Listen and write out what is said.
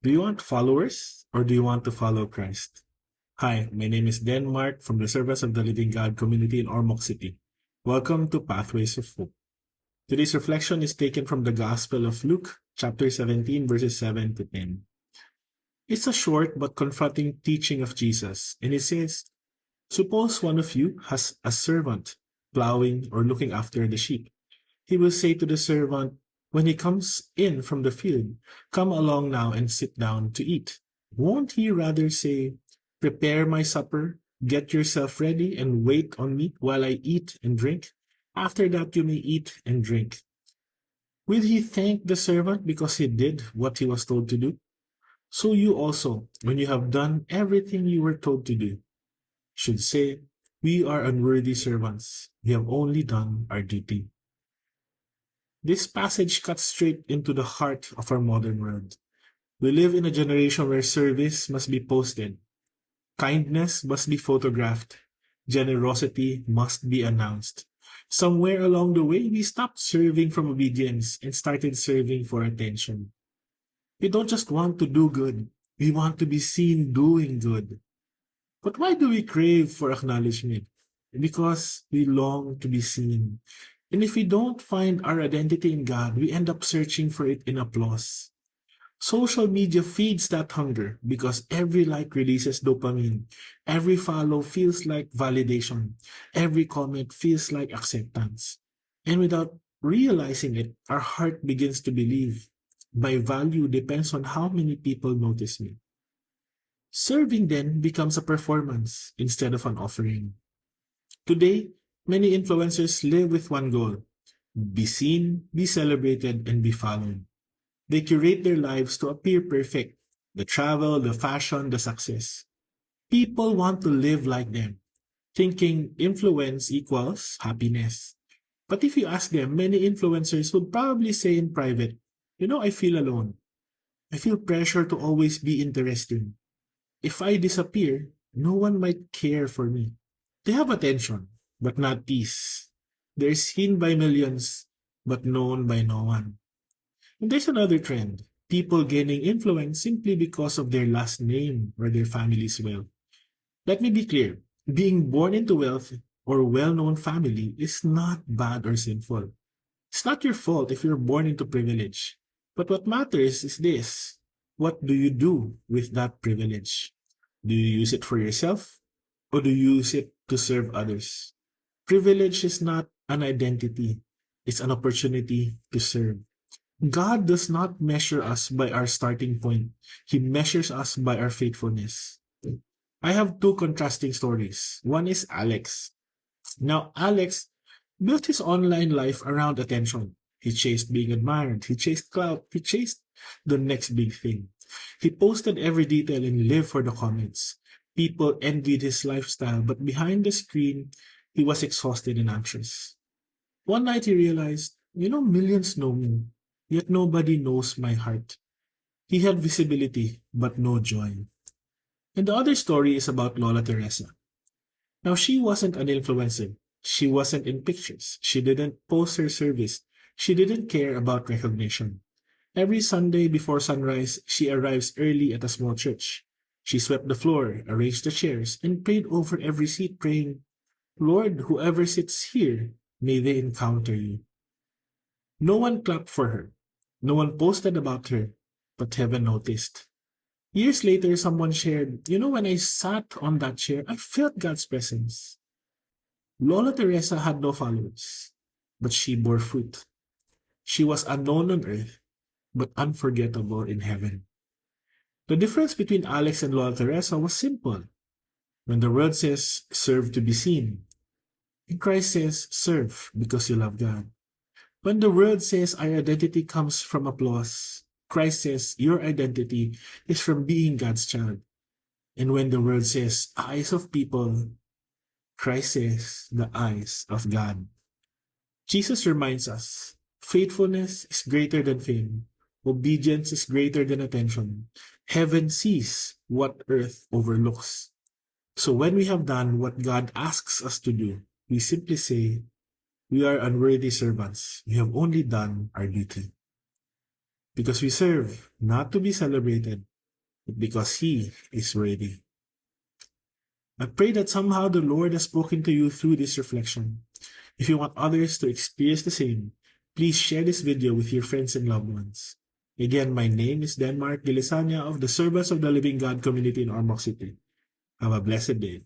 Do you want followers or do you want to follow Christ? Hi, my name is Denmark from the Service of the Living God community in Ormoc City. Welcome to Pathways of Hope. Today's reflection is taken from the Gospel of Luke, chapter 17, verses 7 to 10. It's a short but confronting teaching of Jesus, and it says, suppose one of you has a servant plowing or looking after the sheep. He will say to the servant, when he comes in from the field, come along now and sit down to eat. Won't he rather say, prepare my supper, get yourself ready, and wait on me while I eat and drink? After that you may eat and drink. Will he thank the servant because he did what he was told to do? So you also, when you have done everything you were told to do, should say, we are unworthy servants. We have only done our duty. This passage cuts straight into the heart of our modern world. We live in a generation where service must be posted, kindness must be photographed, generosity must be announced. Somewhere along the way, we stopped serving from obedience and started serving for attention. We don't just want to do good, we want to be seen doing good. But why do we crave for acknowledgement? Because we long to be seen. And if we don't find our identity in God, we end up searching for it in applause. Social media feeds that hunger because every like releases dopamine. Every follow feels like validation. Every comment feels like acceptance. And without realizing it, our heart begins to believe my value depends on how many people notice me. Serving then becomes a performance instead of an offering. Today, many influencers live with one goal: be seen, be celebrated, and be followed. They curate their lives to appear perfect: the travel, the fashion, the success. People want to live like them, thinking influence equals happiness. But if you ask them, many influencers would probably say in private, I feel alone. I feel pressure to always be interesting. If I disappear, no one might care for me. They have attention, but not peace. They're seen by millions, but known by no one. And there's another trend: people gaining influence simply because of their last name or their family's wealth. Let me be clear: being born into wealth or well-known family is not bad or sinful. It's not your fault if you're born into privilege. But what matters is this: what do you do with that privilege? Do you use it for yourself or do you use it to serve others? Privilege is not an identity, it's an opportunity to serve. God does not measure us by our starting point, He measures us by our faithfulness. I have two contrasting stories. One is Alex. Now, Alex built his online life around attention. He chased being admired, he chased clout, he chased the next big thing. He posted every detail and lived for the comments. People envied his lifestyle, but behind the screen, he was exhausted and anxious. One night he realized, millions know me, yet nobody knows my heart. He had visibility, but no joy. And the other story is about Lola Teresa. Now, she wasn't an influencer. She wasn't in pictures. She didn't post her service. She didn't care about recognition. Every Sunday before sunrise, she arrives early at a small church. She swept the floor, arranged the chairs, and prayed over every seat, praying, Lord, whoever sits here, may they encounter you. No one clapped for her. No one posted about her, but heaven noticed. Years later, someone shared, when I sat on that chair, I felt God's presence. Lola Teresa had no followers, but she bore fruit. She was unknown on earth, but unforgettable in heaven. The difference between Alex and Lola Teresa was simple. When the world says, serve to be seen, and Christ says, serve because you love God. When the world says our identity comes from applause, Christ says your identity is from being God's child. And when the world says eyes of people, Christ says the eyes of God. Jesus reminds us, faithfulness is greater than fame. Obedience is greater than attention. Heaven sees what earth overlooks. So when we have done what God asks us to do, we simply say, we are unworthy servants. We have only done our duty. Because we serve not to be celebrated, but because He is worthy. I pray that somehow the Lord has spoken to you through this reflection. If you want others to experience the same, please share this video with your friends and loved ones. Again, my name is Gillesania of the Servants of the Living God community in Ormoc City. Have a blessed day.